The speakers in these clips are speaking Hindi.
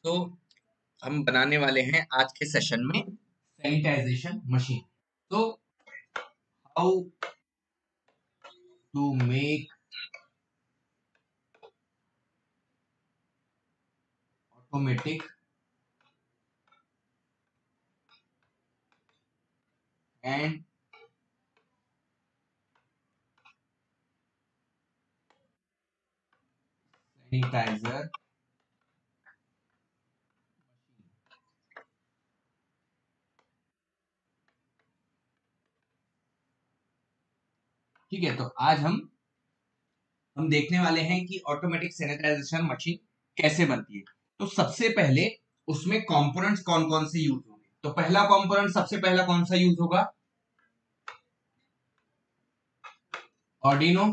तो हम बनाने वाले हैं आज के सेशन में सैनिटाइजेशन मशीन। तो how to make automatic and sanitizer. ठीक है, तो आज हम देखने वाले हैं कि ऑटोमेटिक सैनिटाइजेशन मशीन कैसे बनती है। तो सबसे पहले उसमें कंपोनेंट्स कौन कौन से यूज होंगे। तो पहला कंपोनेंट सबसे पहला कौन सा यूज होगा? ऑर्डिनो।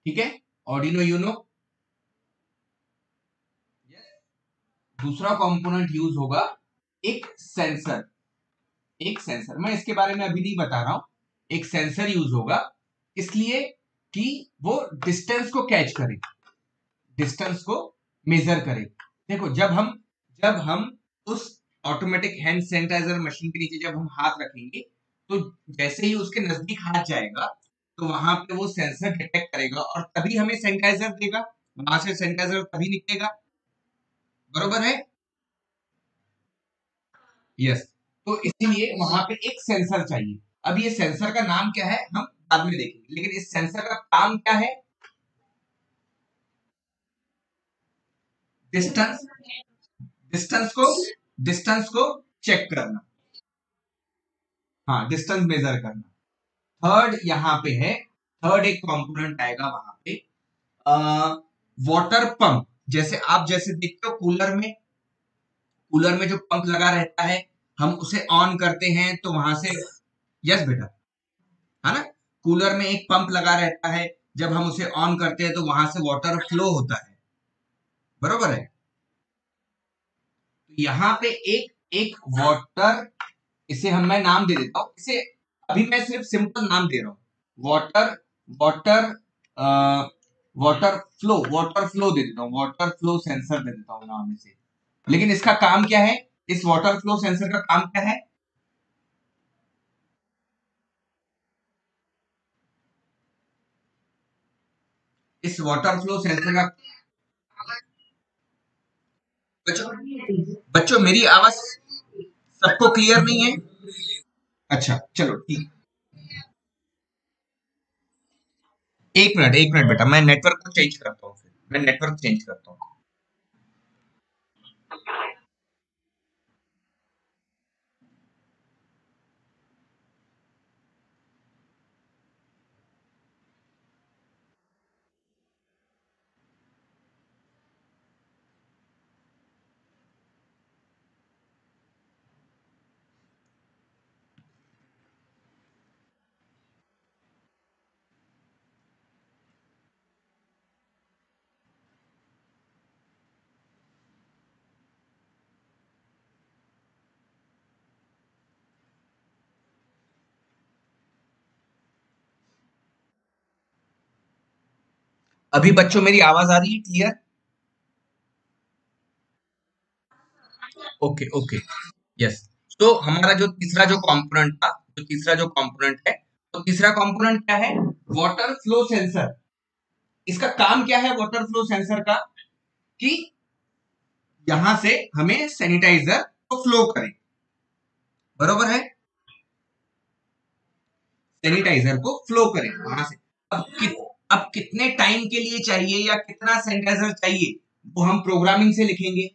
ठीक है, ऑर्डिनो यूनो। दूसरा कंपोनेंट यूज होगा एक सेंसर। एक सेंसर, मैं इसके बारे में अभी नहीं बता रहा हूं। एक सेंसर यूज होगा इसलिए कि वो डिस्टेंस को कैच करे, डिस्टेंस को मेजर करे। देखो, जब हम उस ऑटोमेटिक हैंड सैनिटाइजर मशीन के नीचे जब हम हाथ रखेंगे, तो जैसे ही उसके नजदीक हाथ जाएगा तो वहां पे वो सेंसर डिटेक्ट करेगा और तभी हमें सैनिटाइजर देगा। वहां से सैनिटाइजर तभी निकलेगा। बरोबर है? यस। तो इसीलिए वहां पे एक सेंसर चाहिए। अब ये सेंसर का नाम क्या है हम बाद में देखेंगे, लेकिन इस सेंसर का काम क्या है? डिस्टेंस, डिस्टेंस को डिस्टेंस को चेक करना। हाँ, डिस्टेंस मेजर करना। थर्ड यहाँ पे है, थर्ड एक कंपोनेंट आएगा वहां पे, वाटर पंप। जैसे देखते हो कूलर में, कूलर में जो पंप लगा रहता है, हम उसे ऑन करते हैं तो वहां से, यस बेटा, है ना, कूलर में एक पंप लगा रहता है, जब हम उसे ऑन करते हैं तो वहां से वाटर फ्लो होता है। बरोबर है? तो यहाँ पे एक एक वाटर, इसे मैं नाम दे देता हूं इसे। अभी मैं सिर्फ सिंपल नाम दे रहा हूं, वाटर, वाटर, वाटर फ्लो दे देता हूँ, वाटर फ्लो सेंसर दे देता हूँ नाम इसे। लेकिन इसका काम क्या है? इस वाटर फ्लो सेंसर का काम क्या है? इस वाटर फ्लो सेंसर का, बच्चों बच्चों मेरी आवाज सबको क्लियर नहीं है? अच्छा, चलो ठीक। एक मिनट बेटा, मैं नेटवर्क को चेंज करता हूँ, फिर मैं नेटवर्क चेंज करता हूँ। अभी बच्चों मेरी आवाज आ रही है क्लियर? Okay okay, yes. तो हमारा जो तीसरा जो कंपोनेंट था, जो तीसरा जो कंपोनेंट है, तो तीसरा कंपोनेंट क्या है? Water flow sensor. इसका काम क्या है वाटर फ्लो सेंसर का? कि यहां से हमें सैनिटाइजर को फ्लो करे। बरोबर है? सैनिटाइजर को फ्लो करें वहां से। अब अब कितने टाइम के लिए चाहिए या कितना सैनिटाइजर चाहिए, वो हम प्रोग्रामिंग से लिखेंगे।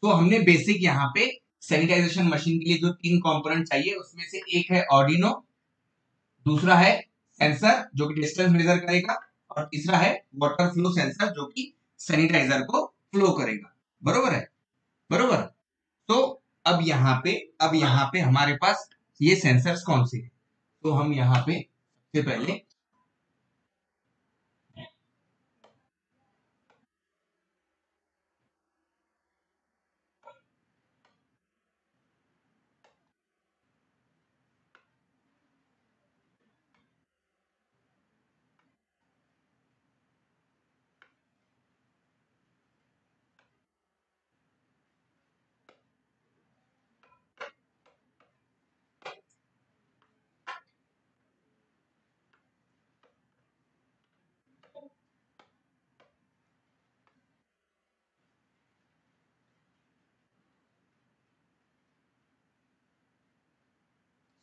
तो हमने बेसिक यहाँ पे सैनिटाइजेशन मशीन के लिए जो तीन कंपोनेंट चाहिए उसमें से एक है ऑर्डिनो, दूसरा है सेंसर जो कि डिस्टेंस मेजर करेगा, और तीसरा है वाटर फ्लो सेंसर जो कि सैनिटाइजर को फ्लो करेगा। बरोबर है? बरोबर। तो अब यहाँ पे हमारे पास ये सेंसर्स कौन से हैं? तो हम यहाँ पे सबसे पहले,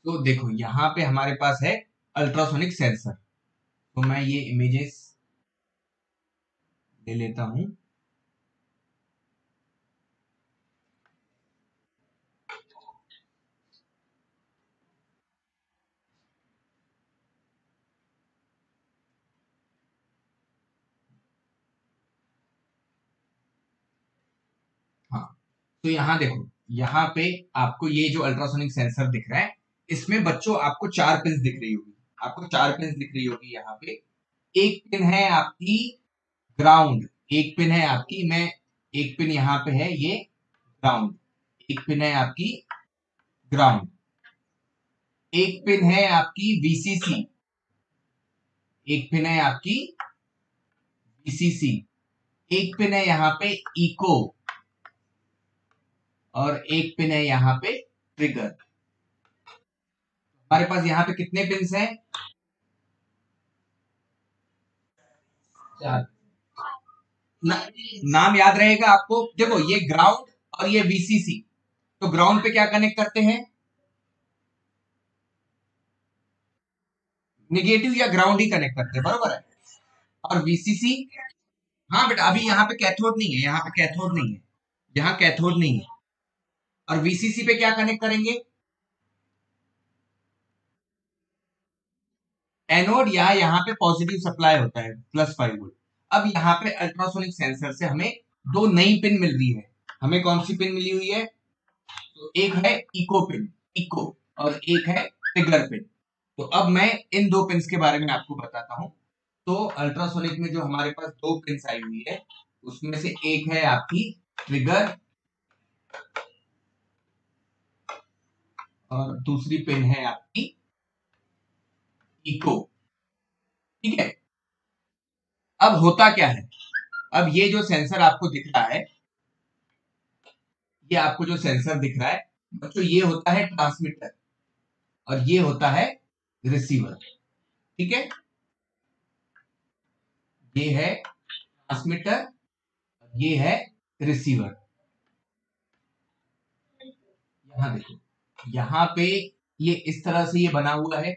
तो देखो यहाँ पे हमारे पास है अल्ट्रासोनिक सेंसर। तो मैं ये इमेजेस ले लेता हूं। हाँ, तो यहाँ देखो, यहाँ पे आपको ये जो अल्ट्रासोनिक सेंसर दिख रहा है, इसमें बच्चों आपको 4 पिन दिख रही होगी। आपको 4 पिन दिख रही होगी यहाँ पे। एक पिन है आपकी ग्राउंड, एक पिन है आपकी, मैं एक पिन यहाँ पे है ये ग्राउंड, एक पिन है आपकी ग्राउंड, एक पिन है आपकी वीसीसी, एक पिन है आपकी वीसीसी, एक पिन है यहाँ पे इको, और एक पिन है यहाँ पे ट्रिगर। हमारे पास यहाँ पे कितने पिन हैं? 4। ना, नाम याद रहेगा आपको। देखो ये ग्राउंड और ये वीसीसी, तो ग्राउंड पे क्या कनेक्ट करते हैं? निगेटिव या ग्राउंड ही कनेक्ट करते हैं, बरोबर है। और वीसीसी, हाँ बेटा अभी यहाँ पे कैथोड नहीं है, यहाँ पे कैथोड नहीं है, यहाँ कैथोड नहीं है। और वीसीसी पे क्या कनेक्ट करेंगे? एनोड, या यहाँ पे पॉजिटिव सप्लाई होता है +5 वोल्ट। अब यहाँ पे अल्ट्रासोनिक सेंसर से हमें 2 नई पिन मिल रही है। हमें कौन सी पिन मिली हुई है? तो एक है इको पिन, इको, और एक है ट्रिगर पिन। तो अब मैं इन 2 पिन के बारे में आपको बताता हूं। तो अल्ट्रासोनिक में जो हमारे पास 2 पिन आई हुई है, उसमें से एक है आपकी ट्रिगर, और दूसरी पिन है आपकी इको। ठीक है। अब होता क्या है? अब ये जो सेंसर आपको दिख रहा है, ये आपको जो सेंसर दिख रहा है बच्चों, ये होता है ट्रांसमीटर, और ये होता है रिसीवर। ठीक है, ये है ट्रांसमीटर, ये है रिसीवर। यहां देखो, यहाँ पे ये इस तरह से ये बना हुआ है।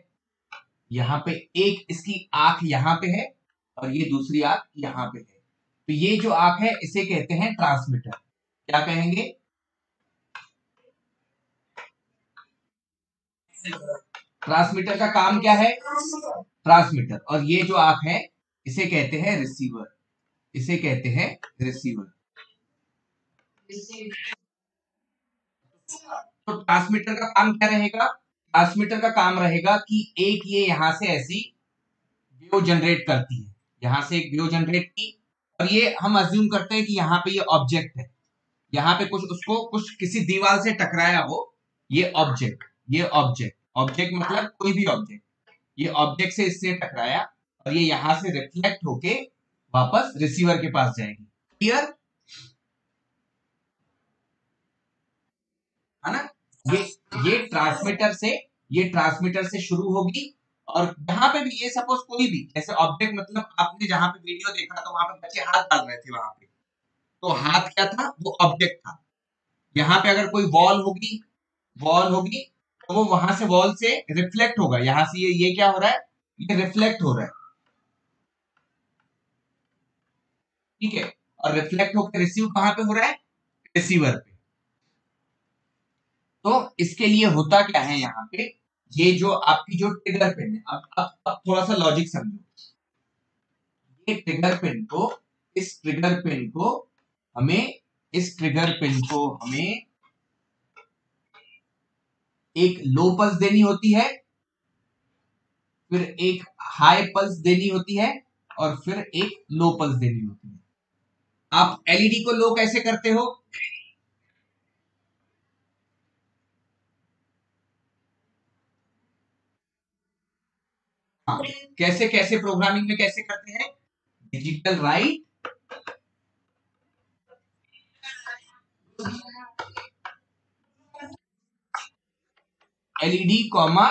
यहाँ पे एक इसकी आंख यहाँ पे है, और ये दूसरी आंख यहाँ पे है। तो ये जो आंख है इसे कहते हैं ट्रांसमीटर। क्या कहेंगे? ट्रांसमीटर का काम क्या है? ट्रांसमीटर। और ये जो आंख है इसे कहते हैं रिसीवर, इसे कहते हैं रिसीवर। तो ट्रांसमीटर का काम क्या रहेगा? ट्रांसमीटर का काम रहेगा कि एक ये यहां से ऐसी वेव जनरेट करती है, यहां से एक वेव जनरेट की, और ये हम अज्यूम करते हैं कि यहाँ पे ये ऑब्जेक्ट है, यहाँ पे कुछ उसको कुछ किसी दीवार से टकराया हो, ये ऑब्जेक्ट, ये ऑब्जेक्ट, ऑब्जेक्ट मतलब कोई भी ऑब्जेक्ट, ये ऑब्जेक्ट से इससे टकराया, और ये यहां से रिफ्लेक्ट होके वापस रिसीवर के पास जाएगी। क्लियर है ना? ये ये ट्रांसमीटर से, ये ट्रांसमीटर से शुरू होगी, और यहाँ पे भी ये सपोज कोई भी जैसे ऑब्जेक्ट, मतलब आपने जहां पे वीडियो देखा तो वहां पे बच्चे हाथ डाल रहे थे वहां पे, तो हाथ क्या था? वो ऑब्जेक्ट था। यहाँ पे अगर कोई वॉल होगी, वॉल होगी, तो वो वहां से वॉल से रिफ्लेक्ट होगा, यहाँ से ये क्या हो रहा है? ये रिफ्लेक्ट हो रहा है। ठीक है, और रिफ्लेक्ट होकर रिसीव कहां पे हो रहा है? रिसीवर पे। तो इसके लिए होता क्या है यहाँ पे, ये जो आपकी जो ट्रिगर पिन है, अब थोड़ा सा लॉजिक समझो। ये ट्रिगर पिन को, इस ट्रिगर पिन को हमें, इस ट्रिगर पिन को हमें एक लो पल्स देनी होती है, फिर एक हाई पल्स देनी होती है, और फिर एक लो पल्स देनी होती है। आप एलईडी को लो कैसे करते हो? हाँ, कैसे कैसे प्रोग्रामिंग में कैसे करते हैं? डिजिटल राइट, एलईडी कॉमा,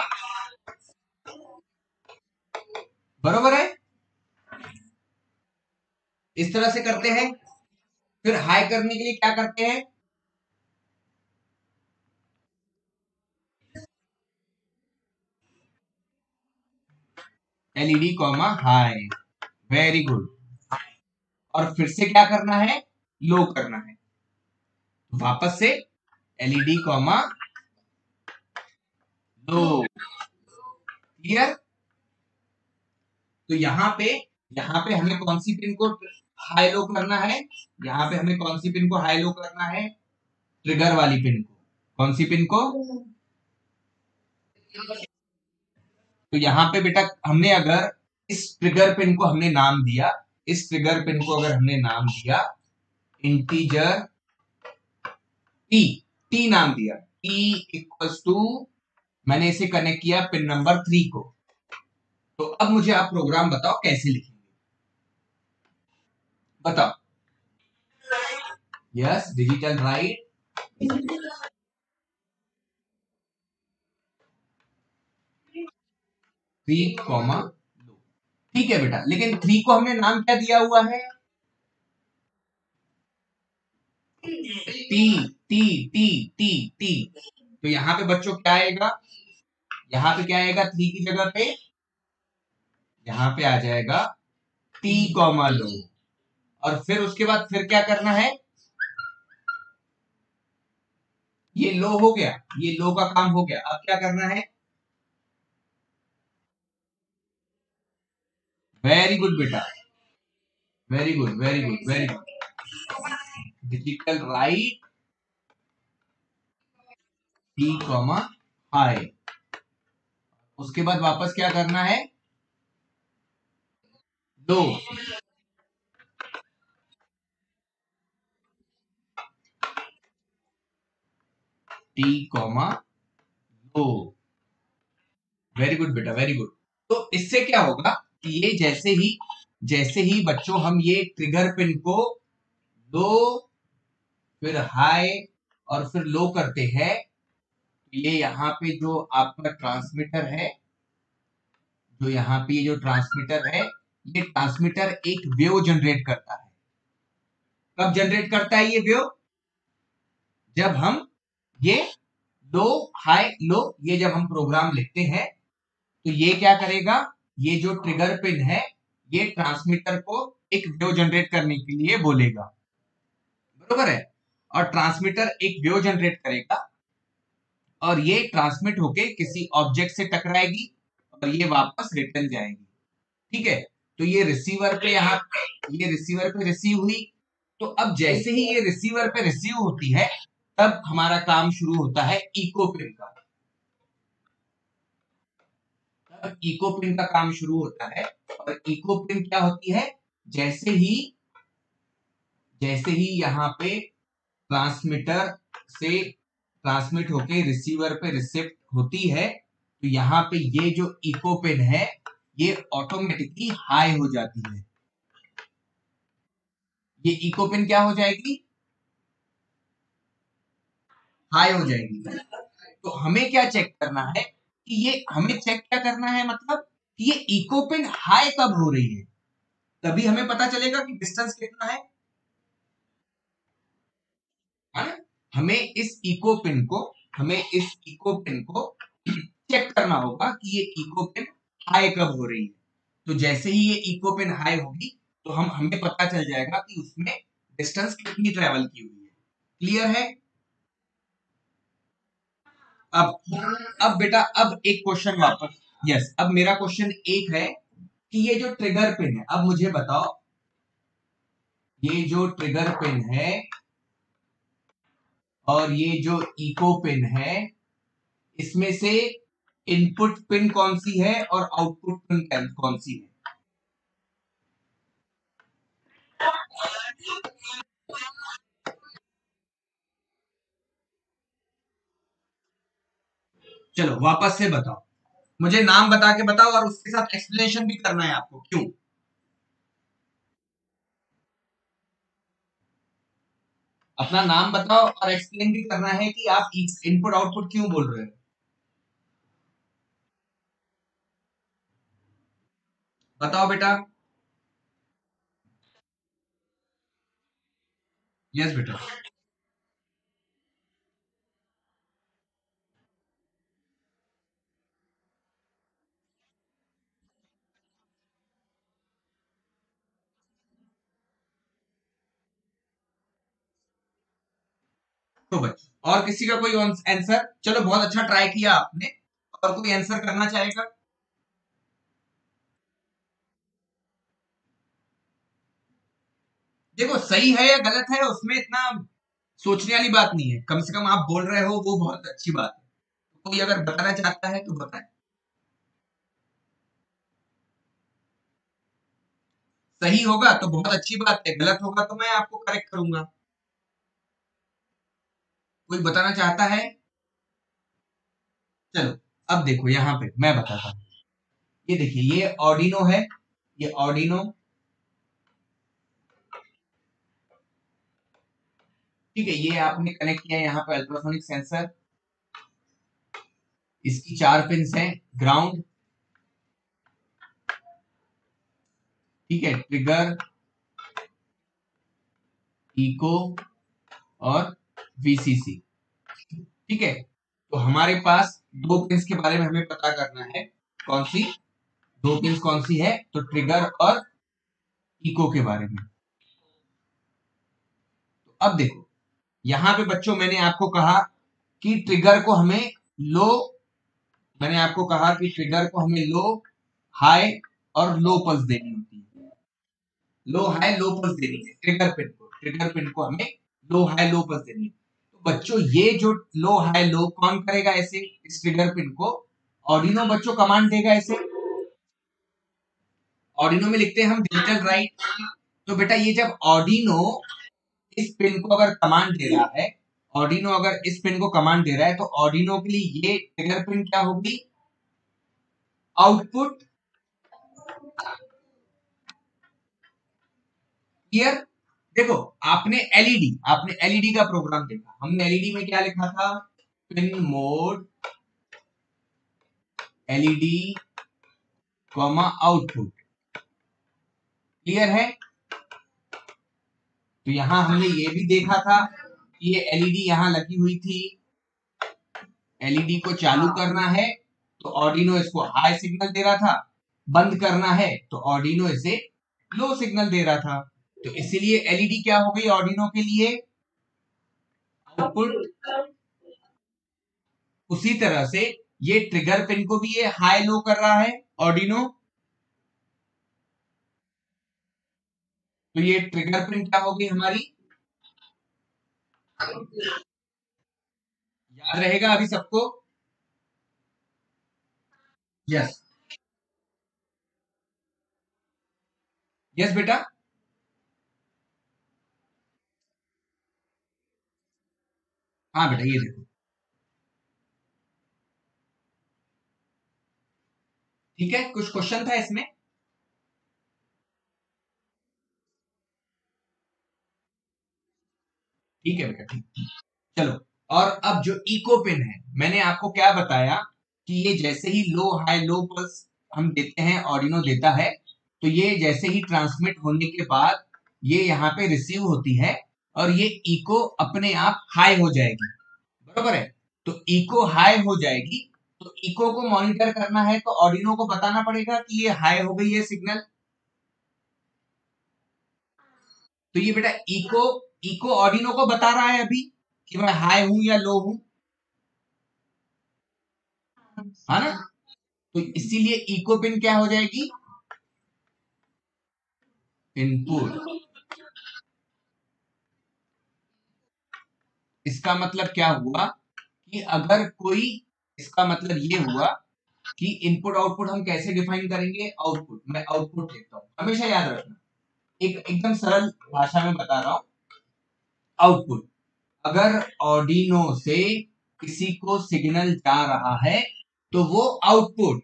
बरोबर है, इस तरह से करते हैं। फिर हाई करने के लिए क्या करते हैं? LED comma high, very good. और फिर से क्या करना है, लो करना है। वापस से एलईडी कॉमा लो, क्लियर। तो यहाँ पे हमें कौन सी पिन को हाई लो करना है, यहाँ पे हमें कौन सी पिन को हाई लो करना है, ट्रिगर वाली पिन को। कौन सी पिन को, तो यहाँ पे बेटा हमने अगर इस ट्रिगर पिन को हमने नाम दिया, इस ट्रिगर पिन को अगर हमने नाम दिया इंटीजर टी, टी नाम दिया, टी इक्वल्स टू, मैंने इसे कनेक्ट किया पिन नंबर 3 को। तो अब मुझे आप प्रोग्राम बताओ कैसे लिखेंगे, बताओ। यस, डिजिटल राइट 3 कॉमा लो, ठीक है बेटा। लेकिन 3 को हमने नाम क्या दिया हुआ है, T, T T T T. तो यहाँ पे बच्चों क्या आएगा, यहाँ पे क्या आएगा, 3 की जगह पे यहाँ पे आ जाएगा टी कॉमा लो। और फिर उसके बाद फिर क्या करना है, ये लो हो गया, ये लो का काम हो गया। अब क्या करना है, वेरी गुड बेटा, very good very good very good. Digital right T comma high, उसके बाद वापस क्या करना है, लो। टी कॉमा लो, वेरी गुड बेटा, वेरी गुड। तो इससे क्या होगा कि ये जैसे ही बच्चों हम ये ट्रिगर पिन को लो, फिर हाई और फिर लो करते हैं, ये यहाँ पे जो आपका ट्रांसमीटर है, जो यहाँ पे ये जो ट्रांसमीटर है, ये ट्रांसमीटर एक वेव जनरेट करता है। कब जनरेट करता है ये वेव, जब हम ये लो हाई लो, ये जब हम प्रोग्राम लिखते हैं तो ये क्या करेगा, ये जो ट्रिगर पिन है ये ट्रांसमीटर को एक वेव जनरेट करने के लिए बोलेगा, बरोबर है। और ट्रांसमीटर एक वेव जनरेट करेगा और ये ट्रांसमिट होके किसी ऑब्जेक्ट से टकराएगी और ये वापस रिटर्न जाएगी, ठीक है। तो ये रिसीवर पे यहाँ, ये रिसीवर पे रिसीव हुई। तो अब जैसे ही ये रिसीवर पे रिसीव होती है तब हमारा काम शुरू होता है इको पिन का, तब इको पिन का काम शुरू होता है। और इको पिन क्या होती है, जैसे ही यहाँ पे ट्रांसमीटर से ट्रांसमिट होके रिसीवर पे रिसिप्ट होती है, तो यहाँ पे ये जो इको पिन है ये ऑटोमेटिकली हाई हो जाती है। ये इको पिन क्या हो जाएगी, हाई हो जाएगी। तो हमें क्या चेक करना है कि ये हमें चेक क्या करना है, मतलब कि ये इको पिन हाई कब हो रही है, तभी हमें पता चलेगा कि डिस्टेंस कितना है ना। हमें इस इको पिन को चेक करना होगा कि ये इको पिन हाई कब हो रही है। तो जैसे ही ये इको पिन हाई होगी तो हमें पता चल जाएगा कि उसमें डिस्टेंस कितनी ट्रेवल की हुई है, क्लियर है। अब बेटा अब एक क्वेश्चन वापस, यस, अब मेरा क्वेश्चन एक है कि ये जो ट्रिगर पिन है, अब मुझे बताओ ये जो ट्रिगर पिन है और ये जो इको पिन है, इसमें से इनपुट पिन कौन सी है और आउटपुट पिन कौन सी है। चलो वापस से बताओ, मुझे नाम बता के बताओ और उसके साथ एक्सप्लेनेशन भी करना है आपको, क्यों। अपना नाम बताओ और एक्सप्लेन भी करना है कि आप इनपुट आउटपुट क्यों बोल रहे हो, बताओ बेटा। यस बेटा, तो बच्चों और किसी का कोई आंसर? चलो बहुत अच्छा ट्राई किया आपने। और कोई आंसर करना चाहेगा? देखो सही है या गलत है उसमें इतना सोचने वाली बात नहीं है, कम से कम आप बोल रहे हो वो बहुत अच्छी बात है। कोई अगर बताना चाहता है तो बताए। सही होगा तो बहुत अच्छी बात है, गलत होगा तो मैं आपको करेक्ट करूंगा। कोई बताना चाहता है? चलो अब देखो यहाँ पे मैं बताता हूँ। ये देखिए ये ऑर्डिनो है, ये ऑर्डिनो, ठीक है। ये आपने कनेक्ट किया है यहाँ पे अल्ट्रासोनिक सेंसर, इसकी 4 पिंस हैं, ग्राउंड, ठीक है, ट्रिगर, इको और वीसीसी, ठीक है। तो हमारे पास दो पिंस के बारे में हमें पता करना है। कौन सी दो पिंस? कौन सी है? तो ट्रिगर और इको के बारे में। तो अब देखो यहाँ पे बच्चों मैंने आपको कहा कि ट्रिगर को हमें लो, मैंने आपको कहा कि ट्रिगर को हमें लो, हाई और लो पल्स देनी होती है। लो हाई लो पल्स देनी है ट्रिगर पिन को, ट्रिगर पिन को हमें लो हाई लो पल्स देनी है। तो बच्चों ये जो लो हाई लो कौन करेगा ऐसे इस ट्रिगर पिन को? ऑर्डिनो बच्चों कमांड देगा ऐसे। ऑर्डिनो में लिखते हैं हम डिजिटल राइट। तो बेटा ये जब ऑर्डिनो इस पिन को अगर कमांड दे रहा है, ऑर्डिनो अगर इस पिन को कमांड दे रहा है तो ऑर्डिनो के लिए ये ट्रिगर पिन क्या होगी? आउटपुट। क्लियर? देखो आपने एलईडी का प्रोग्राम देखा, हमने एलईडी में क्या लिखा था? Pin mode LED comma output. Clear है? तो यहां हमने ये भी देखा था कि ये एलईडी यहां लगी हुई थी, एलईडी को चालू करना है तो ऑर्डिनो इसको हाई सिग्नल दे रहा था, बंद करना है तो ऑर्डिनो इसे लो सिग्नल दे रहा था। तो इसीलिए एलईडी क्या हो गई ऑर्डिनो के लिए? आउटपुट। उसी तरह से ये ट्रिगर पिन को भी ये हाई लो कर रहा है ऑर्डिनो, तो ये ट्रिगर पिन क्या होगी हमारी? याद रहेगा अभी सबको? यस। यस बेटा। हाँ बेटा ये देखो, ठीक है। कुछ क्वेश्चन था इसमें? ठीक है बेटा, ठीक। चलो और अब जो इको पिन है, मैंने आपको क्या बताया कि ये जैसे ही लो हाई लो पल्स हम देते हैं, ऑर्डिनो देता है, तो ये जैसे ही ट्रांसमिट होने के बाद ये यहाँ पे रिसीव होती है और ये इको अपने आप हाई हो जाएगी, बरोबर है? तो इको हाई हो जाएगी, तो इको को मॉनिटर करना है तो ऑर्डिनो को बताना पड़ेगा कि ये हाई हो गई है सिग्नल। तो ये बेटा इको इको ऑर्डिनो को बता रहा है अभी कि मैं हाई हूं या लो हूं, है ना? तो इसीलिए इको पिन क्या हो जाएगी? इनपुट। इसका मतलब क्या हुआ कि अगर कोई, इसका मतलब ये हुआ कि इनपुट आउटपुट हम कैसे डिफाइन करेंगे? आउटपुट, मैं आउटपुट लिखता हूं, हमेशा याद रखना। एक एकदम सरल भाषा में बता रहा हूं। आउटपुट, अगर ऑर्डिनो से किसी को सिग्नल जा रहा है तो वो आउटपुट,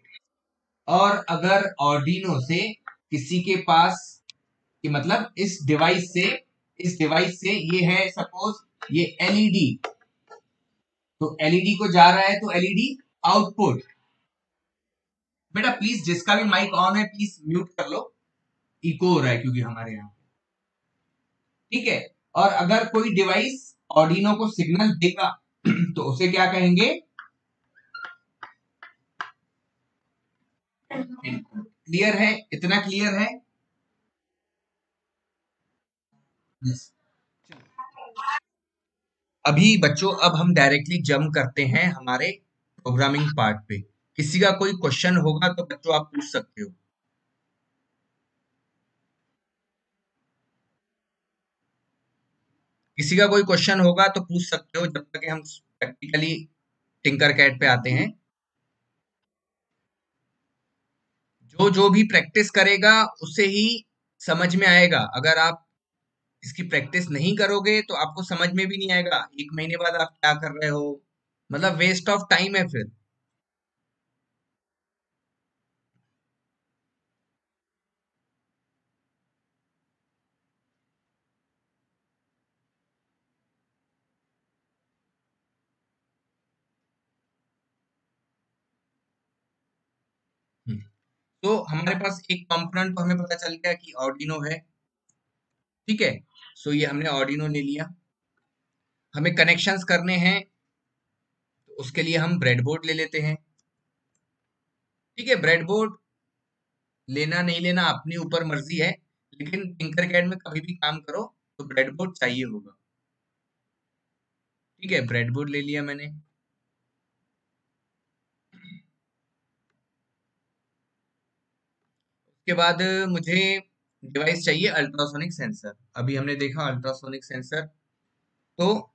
और अगर ऑर्डिनो से किसी के पास कि मतलब इस डिवाइस से ये है सपोज ये एलईडी, तो एलईडी को जा रहा है तो एलईडी आउटपुट। बेटा प्लीज जिसका भी माइक ऑन है प्लीज म्यूट कर लो, इको हो रहा है क्योंकि हमारे यहाँ, ठीक है। और अगर कोई डिवाइस ऑर्डिनो को सिग्नल देगा तो उसे क्या कहेंगे? क्लियर है? इतना क्लियर है? yes. अभी बच्चों अब हम डायरेक्टली जंप करते हैं हमारे प्रोग्रामिंग पार्ट पे। किसी का कोई क्वेश्चन होगा तो बच्चों आप पूछ सकते हो। किसी का कोई क्वेश्चन होगा तो पूछ सकते हो जब तक कि हम प्रैक्टिकली टिंकर कैड पे आते हैं। जो जो भी प्रैक्टिस करेगा उसे ही समझ में आएगा। अगर आप इसकी प्रैक्टिस नहीं करोगे तो आपको समझ में भी नहीं आएगा। 1 महीने बाद आप क्या कर रहे हो, मतलब वेस्ट ऑफ टाइम है फिर। हम्म, तो हमारे पास एक कंपोनेंट तो हमें पता चल गया कि ऑर्डिनो है। ठीक है, सो ये हमने ऑर्डिनो ले लिया। हमें कनेक्शंस करने हैं तो उसके लिए हम ब्रेडबोर्ड ले लेते हैं। ठीक है, ब्रेडबोर्ड लेना नहीं लेना अपनी ऊपर मर्जी है, लेकिन टिंकरकैड में कभी भी काम करो तो ब्रेडबोर्ड चाहिए होगा। ठीक है, ब्रेडबोर्ड ले लिया मैंने। उसके बाद मुझे डिवाइस चाहिए अल्ट्रासोनिक सेंसर। अभी हमने देखा अल्ट्रासोनिक सेंसर, तो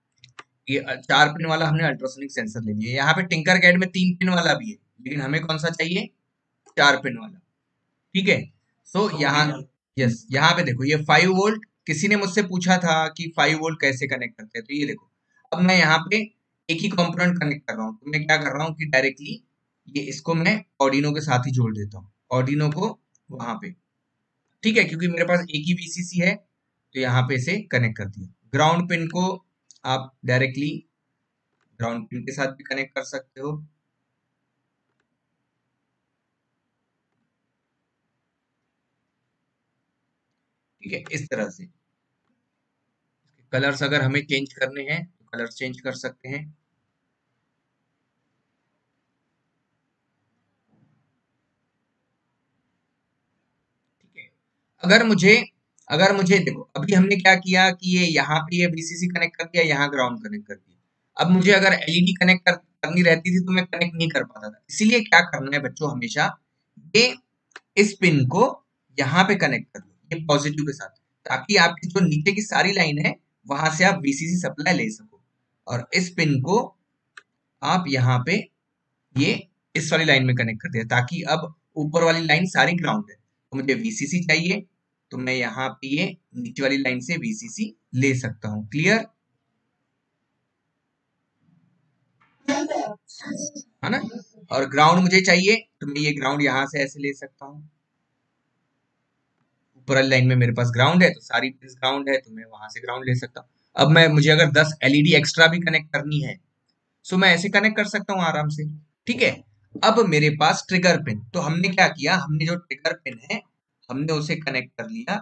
ये 4 पिन वाला हमने अल्ट्रासोनिक सेंसर ले लिया। यहाँ पे टिंकरकैड में 3 पिन वाला भी है, लेकिन हमें कौन सा चाहिए? 4 पिन वाला। ठीक है, सो यहाँ, यस, यहाँ पे देखो ये 5 वोल्ट। किसी ने मुझसे पूछा था कि 5 वोल्ट कैसे कनेक्ट करते हैं, तो ये देखो अब मैं यहाँ पे एक ही कंपोनेंट कनेक्ट कर रहा हूँ। तो मैं क्या कर रहा हूँ कि डायरेक्टली ये इसको मैं ऑर्डिनो के साथ ही जोड़ देता हूँ, ऑर्डिनो को वहां पे। ठीक है, क्योंकि मेरे पास एक ही वीसीसी है तो यहाँ पे इसे कनेक्ट कर दिया। ग्राउंड पिन को आप डायरेक्टली ग्राउंड पिन के साथ भी कनेक्ट कर सकते हो। ठीक है, इस तरह से। कलर्स अगर हमें चेंज करने हैं तो कलर्स चेंज कर सकते हैं। ठीक है, अगर मुझे देखो अभी हमने क्या किया कि ये यहाँ पे ये वीसीसी कनेक्ट कर दिया, यहाँ ग्राउंड कनेक्ट कर दिया। अब मुझे अगर एलईडी कनेक्ट करनी रहती थी तो मैं कनेक्ट नहीं कर पाता था। इसीलिए क्या करना है बच्चों, हमेशा ये इस पिन को यहाँ पे कनेक्ट कर लो, ये पॉजिटिव के साथ, ताकि आपकी जो नीचे की सारी लाइन है वहां से आप वीसीसी सप्लाई ले सको। और इस पिन को आप यहाँ पे ये इस वाली लाइन में कनेक्ट कर दिया, ताकि अब ऊपर वाली लाइन सारी ग्राउंड है। तो मुझे वीसीसी चाहिए तो मैं यहाँ पे ये नीचे वाली लाइन से वीसीसी ले सकता हूँ। क्लियर है ना? और ग्राउंड मुझे चाहिए तो मैं ये ग्राउंड यहाँ से ऐसे ले सकता हूँ। ऊपर वाली लाइन में मेरे पास ग्राउंड है तो सारी पिन ग्राउंड है, तो मैं वहां से ग्राउंड ले सकता हूँ। अब मैं मुझे अगर 10 एलईडी एक्स्ट्रा भी कनेक्ट करनी है सो मैं ऐसे कनेक्ट कर सकता हूँ आराम से। ठीक है, अब मेरे पास ट्रिगर पिन, तो हमने क्या किया, हमने जो ट्रिगर पिन है हमने उसे कनेक्ट कर लिया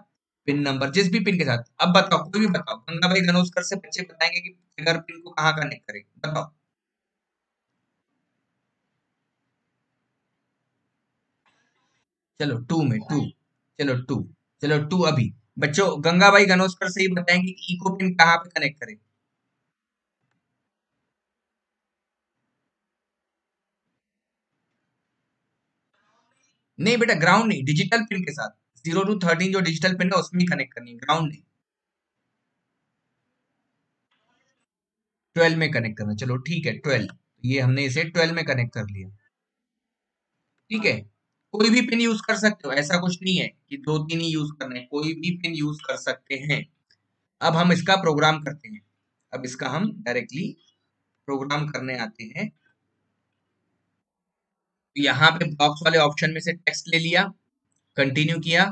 पिन नंबर जिस भी पिन के साथ। अब बताओ, कोई भी बताओ, गंगा भाई गनोस्कर से बच्चे बताएंगे कि ट्रिगर पिन को कहाँ कनेक्ट करें, बताओ। चलो टू में, टू, चलो टू, चलो टू। अभी बच्चों गंगा भाई गनोस्कर से ही बताएंगे कि इको पिन कहाँ पे कनेक्ट करें। नहीं बेटा, ग्राउंड नहीं, डिजिटल पिन के साथ 0 to 13 जो डिजिटल पिन है उसमें ही कनेक्ट करनी है, ग्राउंड नहीं। 12 में कनेक्ट करना, चलो ठीक है 12। ये हमने इसे 12 में कनेक्ट कर लिया। ठीक है, कोई भी पिन यूज कर सकते हो, ऐसा कुछ नहीं है कि 2 3 ही यूज करने हैं, कोई भी पिन यूज कर सकते हैं। अब हम इसका प्रोग्राम करते हैं। अब इसका हम डायरेक्टली प्रोग्राम करने आते हैं। तो यहाँ पे बॉक्स वाले ऑप्शन में से टेक्स्ट ले लिया, कंटिन्यू किया,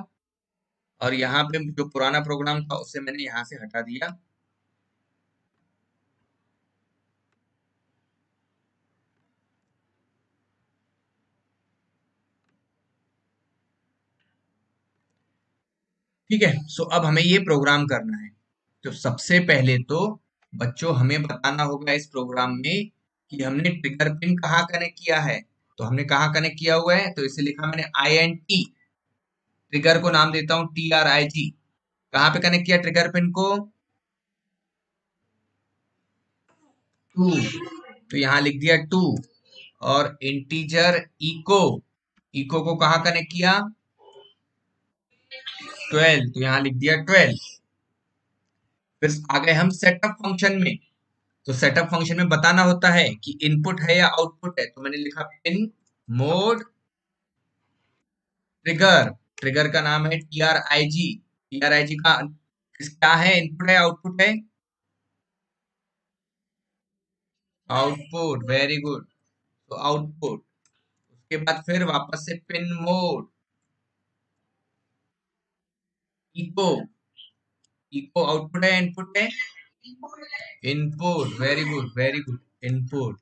और यहाँ पे जो पुराना प्रोग्राम था उसे मैंने यहाँ से हटा दिया। ठीक है, सो अब हमें ये प्रोग्राम करना है। तो सबसे पहले तो बच्चों हमें बताना होगा इस प्रोग्राम में कि हमने ट्रिगर पिन कहाँ कनेक्ट किया है। तो हमने कहाँ कनेक्ट किया हुआ है, तो इसे लिखा मैंने INT, ट्रिगर को नाम देता हूँ TRIG। कहाँ पे कनेक्ट किया ट्रिगर पिन को? 2, तो यहां लिख दिया 2। और इंटीजर इको, इको को कहां कनेक्ट किया, 12, तो यहां लिख दिया 12। फिर आ गए हम सेटअप फंक्शन में। तो सेटअप फंक्शन में बताना होता है कि इनपुट है या आउटपुट है, तो मैंने लिखा पिन मोड ट्रिगर। ट्रिगर का नाम है TRIG। TRIG का क्या है, इनपुट है आउटपुट है, आउटपुट, वेरी गुड। तो आउटपुट, उसके बाद फिर वापस से pin mode echo, echo output है इनपुट है, input, very good very good, input.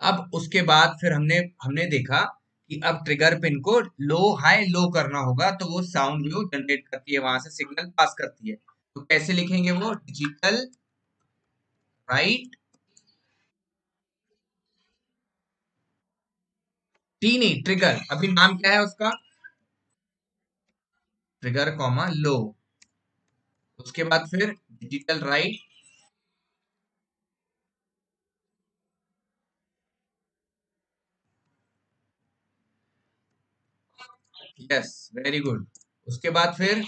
अब उसके बाद फिर हमने हमने देखा कि अब ट्रिगर पिन को लो हाई लो करना होगा, तो वो साउंड वेव जनरेट करती है, वहां से सिग्नल पास करती है। तो कैसे लिखेंगे वो, डिजिटल राइट, टी नहीं ट्रिगर, अभी नाम क्या है उसका, ट्रिगर कॉमा लो। उसके बाद फिर digital right, yes very good. उसके बाद फिर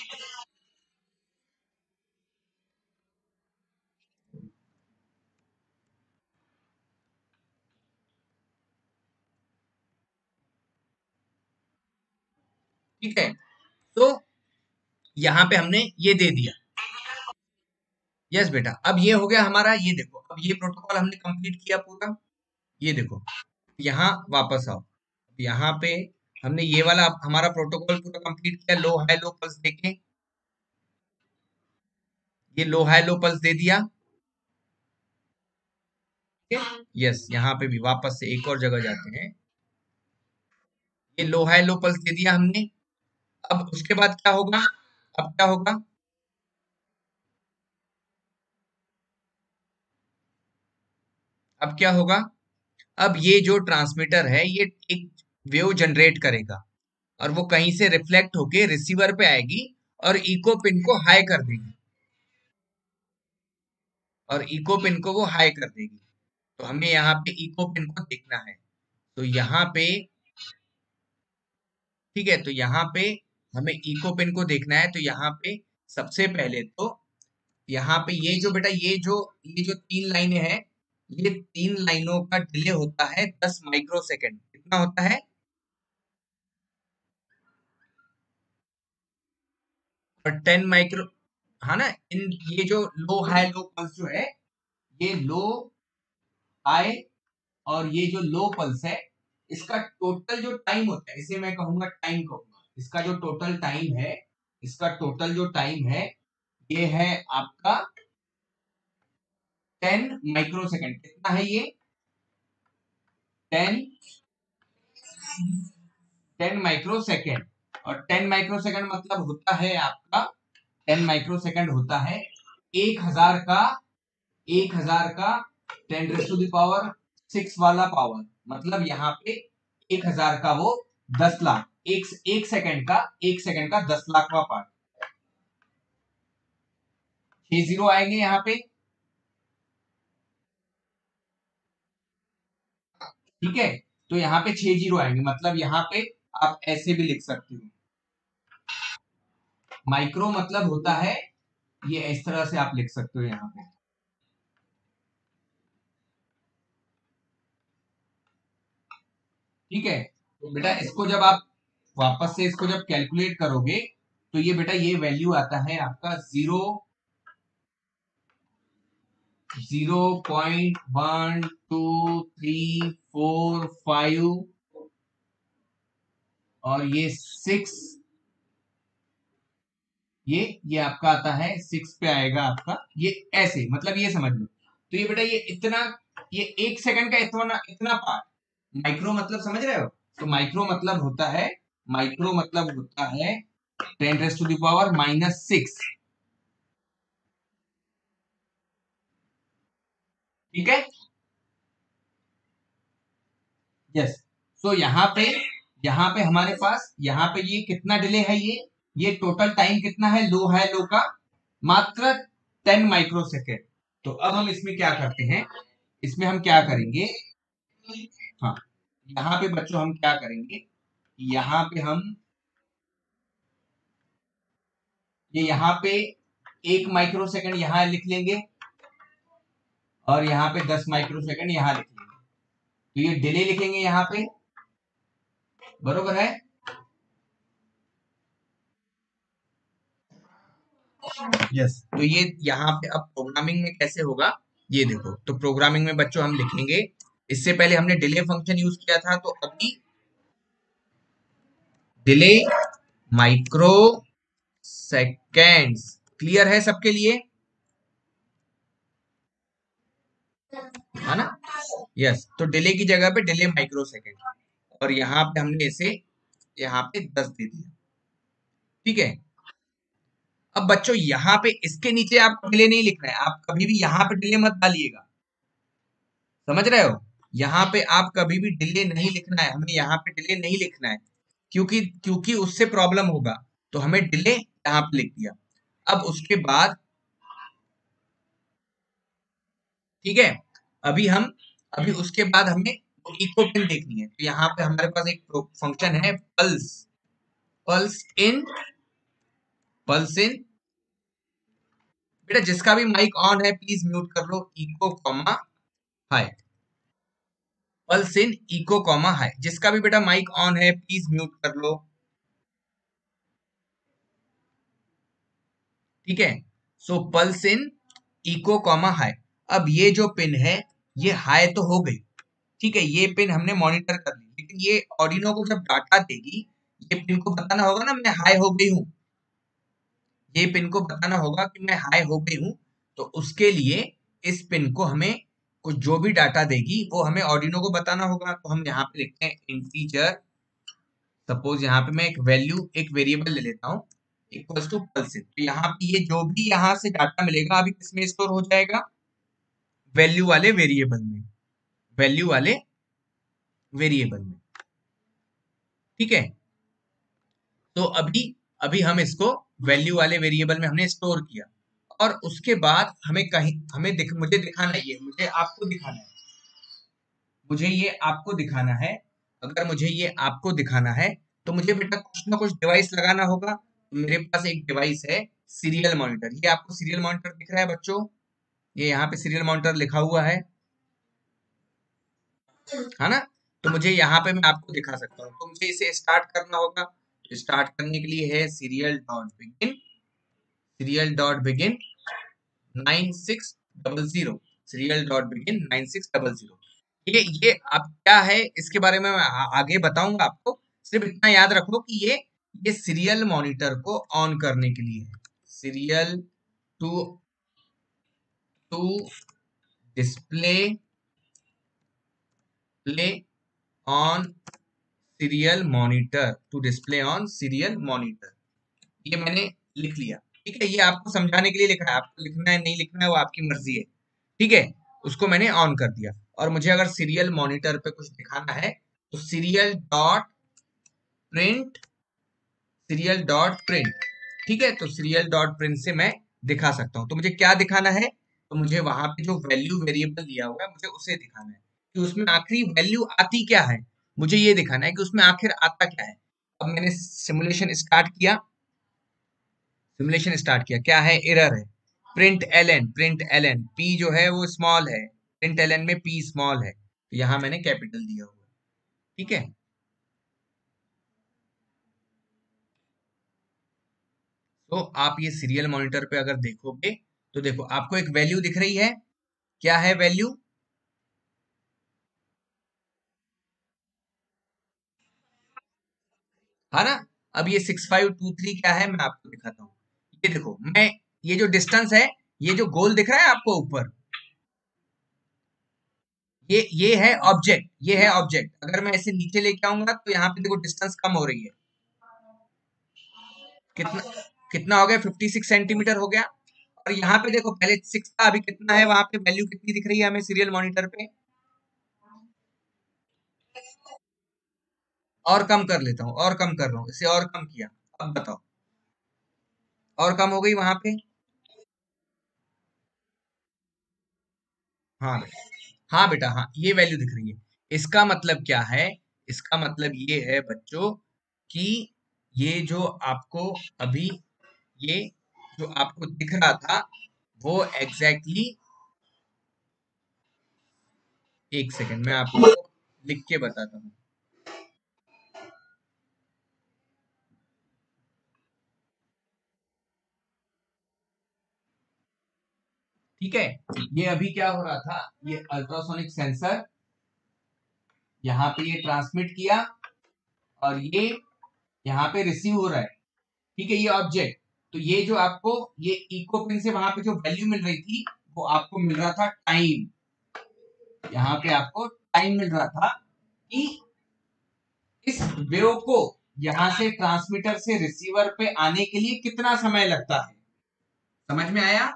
ठीक है, तो यहाँ पे हमने ये दे दिया। यस बेटा, अब ये हो गया हमारा, ये देखो अब ये प्रोटोकॉल हमने कंप्लीट किया पूरा। ये देखो, यहाँ वापस आओ, यहाँ पे हमने ये वाला हमारा प्रोटोकॉल पूरा कंप्लीट किया, लो हाई लो पल्स देके, ये लो हाई लो पल्स दे दिया। यस, यहाँ पे भी वापस से एक और जगह जाते हैं, ये लो हाई लो पल्स दे दिया हमने। अब उसके बाद क्या होगा, अब क्या होगा, अब क्या होगा, अब ये जो ट्रांसमीटर है ये एक वेव जनरेट करेगा, और वो कहीं से रिफ्लेक्ट होके रिसीवर पे आएगी, और इको पिन को हाई कर देगी, और इको पिन को वो हाई कर देगी। तो हमें यहाँ पे इको पिन को देखना है। तो यहाँ पे ठीक है, तो यहाँ पे हमें इको पिन को देखना है। तो यहाँ पे सबसे पहले तो यहाँ पे ये जो बेटा ये जो 3 लाइनें हैं, ये 3 लाइनों का डिले होता है 10 माइक्रोसेकंड। कितना होता है, और 10 माइक्रो, हाँ ना, इन ये जो लो हाई लो पल्स जो है, ये लो हाई और ये जो लो पल्स है, इसका टोटल जो टाइम होता है, इसे मैं कहूंगा टाइम कहूंगा, इसका जो टोटल टाइम है, इसका टोटल जो टाइम है, ये है आपका 10 माइक्रोसेकंड। कितना है ये, 10 10 माइक्रोसेकंड। और 10 माइक्रोसेकंड मतलब होता है आपका, 10 माइक्रोसेकंड होता है 1000 का, 1000 का 10⁻⁶ वाला पावर। मतलब यहाँ पे 1000 का वो 10 लाख, एक सेकंड का, 1 सेकंड का 10 लाखवां पार्ट। 6 जीरो आएंगे यहाँ पे, ठीक है। तो यहाँ पे 6 जीरो आएंगे, मतलब यहाँ पे आप ऐसे भी लिख सकते हो, माइक्रो मतलब होता है, ये इस तरह से आप लिख सकते हो यहाँ पे, ठीक है। तो बेटा इसको जब आप वापस से इसको जब कैलकुलेट करोगे, तो ये बेटा ये वैल्यू आता है आपका 0.1234 और ये 6, ये आपका आता है 6 पे आएगा आपका, ये ऐसे, मतलब ये समझ लो। तो ये बेटा ये इतना, ये 1 सेकंड का इतना इतना पार्ट, माइक्रो मतलब समझ रहे हो। तो माइक्रो मतलब होता है, माइक्रो मतलब होता है 10⁻⁻6, ठीक है। यस, सो यहाँ पे हमारे पास यहाँ पे ये कितना डिले है, ये टोटल टाइम कितना है लो है लो का, मात्र 10 माइक्रोसेकेंड। तो अब हम इसमें क्या करते हैं, इसमें हम क्या करेंगे, हाँ, यहाँ पे बच्चों हम क्या करेंगे, यहाँ पे हम ये यहाँ पे 1 माइक्रोसेकंड यहाँ लिख लेंगे और यहाँ पे 10 माइक्रोसेकंड यहाँ लिख लेंगे, तो ये डिले लिखेंगे यहाँ पे, बरोबर है। यस, तो ये यहाँ पे अब प्रोग्रामिंग में कैसे होगा ये देखो। तो प्रोग्रामिंग में बच्चों हम लिखेंगे, इससे पहले हमने डिले फंक्शन यूज किया था, तो अभी डिले माइक्रो सेकेंड्स, क्लियर है सबके लिए, है ना। यस, तो डिले की जगह पे डिले माइक्रो सेकेंड, और यहाँ पे हमने इसे यहाँ पे 10 दे दिया, ठीक है। अब बच्चों यहाँ पे इसके नीचे आपको डिले नहीं लिखना है, आप कभी भी यहाँ पे डिले मत डालिएगा, समझ रहे हो। यहाँ पे आप कभी भी डिले नहीं लिखना है, हमें यहाँ पे डिले नहीं लिखना है, क्योंकि क्योंकि उससे प्रॉब्लम होगा, तो हमें डिले यहाँ पे लिख दिया। अब उसके बाद ठीक है, अभी उसके बाद हमें इको पिन देखनी है, तो यहाँ पे हमारे पास एक फंक्शन है pulse, pulse in, pulse in, बेटा जिसका भी माइक ऑन है प्लीज म्यूट कर लो, echo comma high, pulse in echo comma high, जिसका भी बेटा माइक ऑन है प्लीज म्यूट कर लो, ठीक है। So pulse in echo comma high. अब ये जो पिन है ये हाई तो हो गई, ठीक है, ये पिन हमने मॉनिटर कर ली, लेकिन ये ऑर्डिनो को जब डाटा देगी, ये पिन को बताना होगा ना मैं हाई हो गई हूँ, ये पिन को बताना होगा कि मैं हाई हो गई हूँ, तो उसके लिए इस पिन को हमें कुछ जो भी डाटा देगी वो हमें ऑर्डिनो को बताना होगा, तो हम यहाँ पे लिखते हैं इंटीजर, सपोज यहाँ पे मैं एक वैल्यू एक वेरिएबल ले लेता हूँ इक्वल्स टू पल्स इन, तो यहाँ पे ये जो भी यहाँ से डाटा मिलेगा अभी किसमें स्टोर हो जाएगा, वैल्यू वाले वेरिएबल में, वैल्यू वाले वेरिएबल में, ठीक है। तो अभी अभी हम इसको वैल्यू वाले वेरिएबल में हमने स्टोर किया, और उसके बाद हमें कहीं मुझे दिखाना है, ये मुझे आपको दिखाना है, मुझे ये आपको दिखाना है, अगर मुझे ये आपको दिखाना है तो मुझे बेटा कुछ ना कुछ डिवाइस लगाना होगा, तो मेरे पास एक डिवाइस है सीरियल मॉनिटर, ये आपको सीरियल मॉनिटर दिख रहा है बच्चों, ये यहाँ पे सीरियल मॉनिटर लिखा हुआ है ना। तो मुझे यहाँ पे मैं आपको दिखा सकता हूँ, तो मुझे इसे स्टार्ट करना होगा, तो स्टार्ट करने के लिए है serial dot begin, serial dot begin 9600, serial dot begin 9600, ये अब क्या है इसके बारे में मैं आगे बताऊंगा आपको, सिर्फ इतना याद रखो कि ये सीरियल मॉनिटर को ऑन करने के लिए है, serial to to display play on serial monitor, to display on serial monitor, ये मैंने लिख लिया, ठीक है। ये आपको समझाने के लिए लिखा है, आपको लिखना है नहीं लिखना है वो आपकी मर्जी है, ठीक है। उसको मैंने ऑन कर दिया, और मुझे अगर सीरियल मॉनिटर पे कुछ दिखाना है तो serial dot print, serial dot print, ठीक है, तो सीरियल डॉट प्रिंट से मैं दिखा सकता हूँ। तो मुझे क्या दिखाना है, तो मुझे वहां पे जो वैल्यू वेरिएबल दिया हुआ है मुझे उसे दिखाना है कि उसमें आखिरी वैल्यू आती क्या है, मुझे ये दिखाना है कि उसमें आखिर आता क्या है। अब मैंने सिमुलेशन स्टार्ट किया, सिमुलेशन स्टार्ट किया, क्या है, एरर है, प्रिंट एल एन पी जो है वो स्मॉल है, प्रिंट एल एन में पी स्मॉल है, तो यहाँ मैंने कैपिटल दिया हुआ है, ठीक है। तो आप ये सीरियल मॉनिटर पे अगर देखोगे तो देखो आपको एक वैल्यू दिख रही है, क्या है वैल्यू, है ना। अब ये 6523 क्या है मैं आपको दिखाता हूँ, ये देखो मैं, ये जो डिस्टेंस है, ये जो गोल दिख रहा है आपको ऊपर, ये है ऑब्जेक्ट, ये है ऑब्जेक्ट, अगर मैं इसे नीचे लेके आऊंगा तो यहाँ पे देखो डिस्टेंस कम हो रही है, कितना कितना हो गया, 56 सेंटीमीटर हो गया, और यहाँ पे देखो पहले 6 था अभी कितना है, वहां पे वैल्यू कितनी दिख रही है हमें सीरियल मॉनिटर पे, और कम कर लेता हूँ, और कम कर रहा हूँ, इसे और कम किया, अब बताओ, और कम हो गई वहां पे, हाँ हाँ बेटा, हाँ ये वैल्यू दिख रही है। इसका मतलब क्या है? इसका मतलब ये है बच्चों कि ये जो आपको अभी ये जो आपको दिख रहा था वो एग्जैक्टली एक सेकंड मैं आपको लिख के बताता हूँ। ठीक है, ये अभी क्या हो रहा था, ये अल्ट्रासोनिक सेंसर यहाँ पे ये ट्रांसमिट किया और ये यहाँ पे रिसीव हो रहा है। ठीक है, ये ऑब्जेक्ट, तो ये जो आपको ये इको पिन से वहां पे जो वैल्यू मिल रही थी वो आपको मिल रहा था टाइम। यहाँ पे आपको टाइम मिल रहा था कि इस वेव को यहाँ से ट्रांसमीटर से रिसीवर पे आने के लिए कितना समय लगता है। समझ में आया?